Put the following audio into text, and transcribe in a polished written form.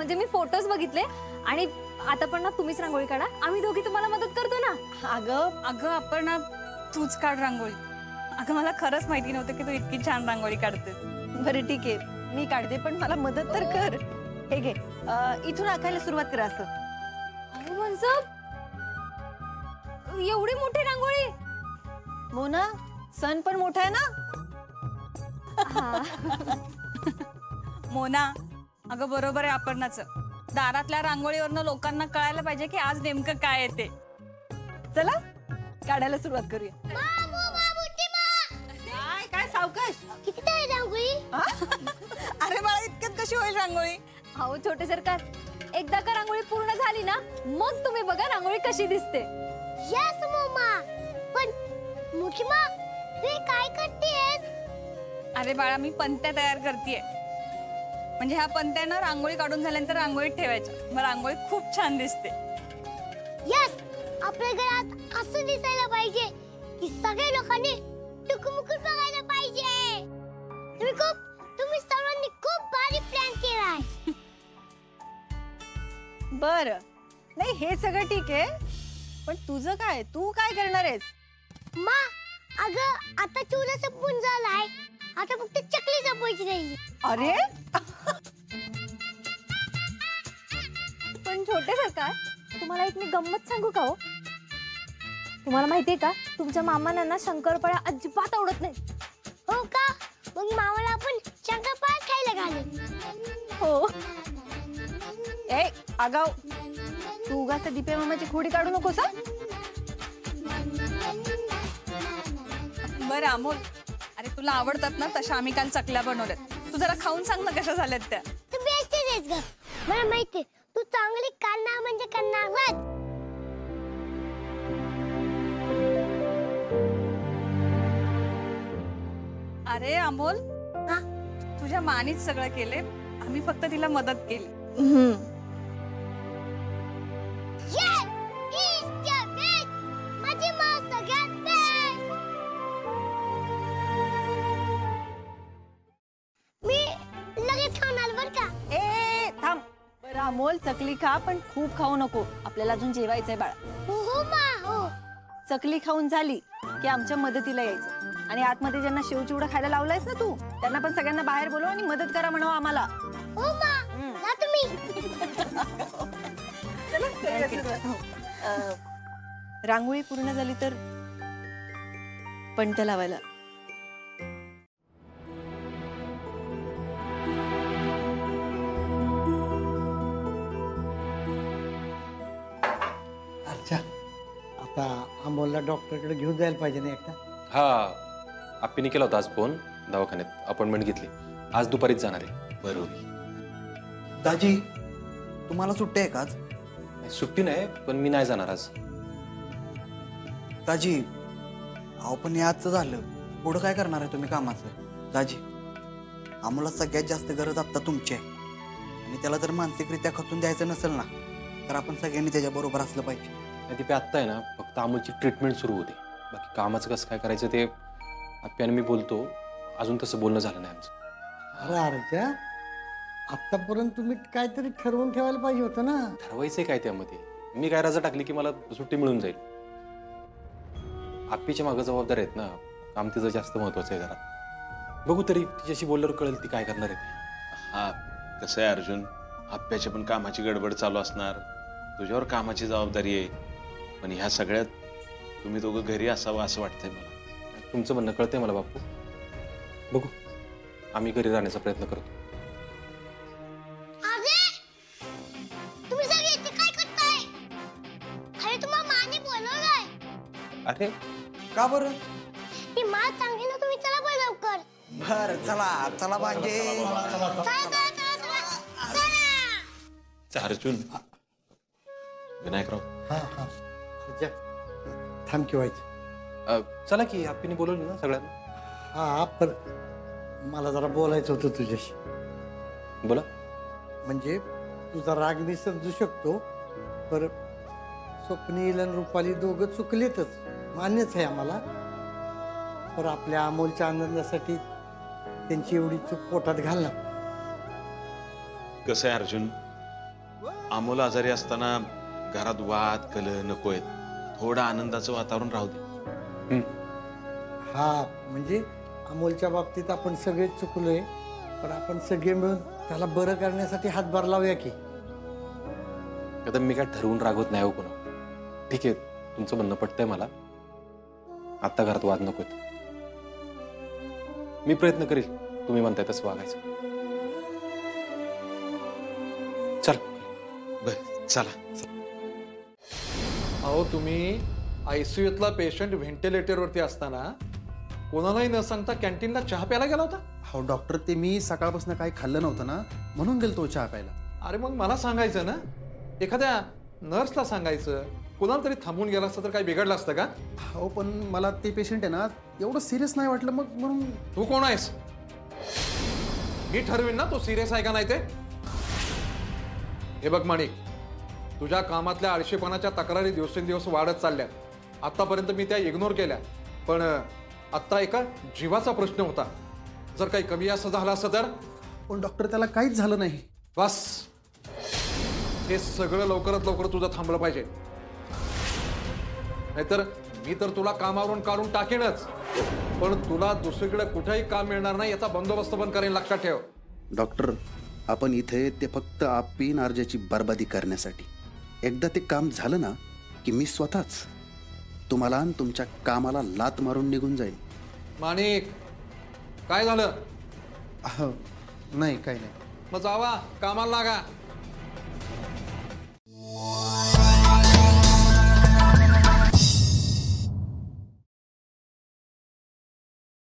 म्हणजे मी फोटोज बघितले आणि आता पण ना तुम्हीच रांगोळी काढा, आम्ही दोघी तुम्हाला मदत करतो ना। अगं अपर्णा तूच काढ रांगोळी। अगं मला खरंच माहिती नव्हतं की तू इतकी छान रांगोळी काढते। बरं ठीक आहे, मी काढते पण मला मदत तर कर। हे घे, इथून आखायला सुरुवात करा असं। अहो मनसब, एवढी मोठी रांगोळी। मोना, सण पण मोठा आहे ना। मोना, अगं बरोबर आहे अपर्णाचं। दारातल्या रांगोळीवरनं लोकांना कळायला पाहिजे की आज नेमकं काय आहे ते। चला काढायला सुरुवात करूया। काय सावकाश, किती आहे रांगोळी? अरे बाळा, इतक्यात कशी होईल रांगोळी? अहो छोटे सरकार, एकदा का रांगोळी पूर्ण झाली ना मग तुम्ही बघा रांगोळी कशी दिसते। यस मम्मा, पण मोठी माँ तू काय करतेस? अरे बाळा, मी पंत्या तयार करतेय। म्हणजे ह्या पंत्यानं रांगोळी काढून झाल्यानंतर रांगोळीत ठेवायच्या, मग रांगोळी खूप छान दिसते। यस, आपल्या घरात असं दिसायला पाहिजे की सगळ्या लोकांनी टुकमुकून बघायला पाहिजे। तुम्ही सर्वांनी खूप भारी प्लॅन केलाय। बरं, नाही हे सगळं ठीक आहे, पण तुझं काय, तू काय करणार आहेस? मा, अगं आता चुरा संपून झालाय, आता फक्त चकली संपवायची नाही। अरे पण छोटे सरकार, तुम्हाला एक मी गंमत सांगू का हो? तुम्हाला माहितीये का, तुमच्या मामांना ना शंकरपाळ्या अजिबात आवडत नाही। हो का? मग मामाला आपण शंकरपाळ्या खायला घालू। हो। ए आगाव, तू उगाच दीपे मामाची खोडी काढू नकोस हा। बरं अमोल, अरे तुला आवडतात ना तशा आम्ही काल चकल्या बनवल्यात, तू जरा खाऊन सांग ना कशा झाल्यात त्या। तू बेस्ट आहेस ग, मला माहिती तू चांगली करणार म्हणजे करणारच। अरे अमोल, हा? तुझ्या मानीच सगळं केले, आम्ही फक्त तिला मदत केली। माझी माँ सगळ्यात बेस्ट। मी लगेच खाणार बर का? ए थांब, बरं अमोल चकली खा पण खूप खाऊ नको, आपल्याला अजून जेवायचंय बाळा। हो मा, हो। चकली खाऊन झाली की आमच्या मदतीला यायचं, आणि आतमध्ये ज्यांना शेवचिवडा खायला लावलायस ना तू, त्यांना पण सगळ्यांना बाहेर बोलव आणि मदत करा म्हणावं आम्हाला। हो मा, जा तुम्ही। रांगोळी पूर्ण झाली तर पणत्या लावायला। अच्छा, आता अमोलला डॉक्टरकडे घेऊन जायला पाहिजे ना एकदा। हा, आप्पीने केला होता आज फोन, दवाखान्यात अपॉइंटमेंट घेतली, आज दुपारीच जाणार आहे। बरोबर। दाजी, तुम्हाला सुट्टी आहे का आज? सुट्टी नाही, पण मी नाही जाणार आज। दाजी, अहो पण याच झालं, पुढं काय करणार आहे तुम्ही कामाचं? दाजी, आम्हाला सगळ्यात जास्त गरज आता तुमची आहे, आणि त्याला जर मानसिकरित्या खचून द्यायचं नसेल ना, तर आपण सगळ्यांनी त्याच्याबरोबर असलं पाहिजे। नाही ते आत्ता आहे ना, फक्त अमोलची ट्रीटमेंट सुरू होते, बाकी कामाचं कसं काय करायचं ते आप्पी आणि मी बोलतो, अजून तसं बोलणं झालं नाही आमचं। अरे अर्जा, आतापर्यंत तुम्ही काहीतरी ठरवून ठेवायला पाहिजे होतं ना। ठरवायचंय काय त्यामध्ये? मी काय रजा टाकली की मला सुट्टी मिळून जाईल? आप्पीच्या मागं जबाबदार आहेत ना, काम तिचं जास्त महत्वाचं आहे जरा। बघू तरी, तिच्याशी बोलल्यावर कळेल ती काय करणार आहे ते। हा, कसं आहे अर्जुन, आप्याच्या पण कामाची गडबड चालू असणार, तुझ्यावर कामाची जबाबदारी आहे, पण ह्या सगळ्यात तुम्ही दोघं घरी असावं असं वाटतंय मला। तुमचं म्हणणं कळतंय मला बापू, बघू आम्ही घरी राहण्याचा प्रयत्न करतो। अरे, तुम्ही सगळे इथे काय करताय? अरे तुम्हाला माने बोलवलंय। अरे का बरं? ती माँ चांगली ना, तुम्ही चला बरं लवकर। बरं चला चला भांजे। अर्जुन, विनायकराव, हा हा, अर्जा थांब की व्हायचं। चला की, आप्पीने बोलवलं ना सगळ्यांना। हा, पण मला जरा बोलायचं होतं तुझ्याशी। बोला। म्हणजे तुझा राग मी समजू शकतो, पर स्वप्नील आणि रुपाली दोघं चुकलेतच, मान्यच आहे आम्हाला, पर आपल्या अमोलच्या आनंदासाठी त्यांची एवढी चूक पोटात घालणार। कसं आहे अर्जुन, अमोल आजारी असताना घरात वाद कलह नको आहेत, थोडं आनंदाचं वातावरण राहू दे. हा म्हणजे अमोलच्या बाबतीत आपण सगळेच चुकलोय, पण आपण सगळे मिळून त्याला बरं करण्यासाठी हातभार लावूया की. आता मी काय ठरवून रागवत नाही हो कोणा. ठीक आहे, तुमचं म्हणणं पटतंय मला. आत्ता घरात वाद नकोत. मी प्रयत्न करील तुम्ही म्हणताय तसं वागायचं. चल. बर चला. अहो तुम्ही आयसीयूतला पेशंट व्हेंटिलेटरवरती असताना कोणालाही न सांगता कॅन्टीनला चहा प्यायला गेला होता. हो डॉक्टर, ते मी सकाळपासून काही खाल्लं नव्हतं ना, म्हणून गेलतो चहा प्यायला. अरे मग मला सांगायचं ना, एखाद्या नर्सला सांगायचं, कोणाला तरी थांबून गेला असतं तर काही बिघडलं असतं का? हो पण मला ते पेशंट आहे ना एवढं सिरियस नाही वाटलं, मग म्हणून. तू कोण आहेस? मी ठरवीन ना तो सिरियस आहे का नाही ते. हे बघ माणिक, तुझ्या कामातल्या आळशीपणाच्या तक्रारी दिवसेंदिवस वाढत चालल्यात. आतापर्यंत मी त्या इग्नोर केल्या, पण आत्ता एका जीवाचा प्रश्न होता. जर काही कमी असं झालं असतं तर. पण डॉक्टर त्याला काहीच झालं नाही. बस, हे सगळं लवकरात लवकर तुझं थांबलं पाहिजे, नाहीतर मी तर तुला कामावरून काढून टाकेनच, पण तुला दुसरीकडे कुठेही काम मिळणार नाही याचा बंदोबस्त पण करेन, लक्षात ठेव. डॉक्टर, आपण इथे ते फक्त आपी नार्जाची बर्बादी करण्यासाठी. एकदा ते काम झालं ना की मी स्वतःच तुम्हाला आणि तुमच्या कामाला लात मारून निघून जाईल. माणिक, काय झालं? नाही काही नाही. मग जावा, कामाला लागा.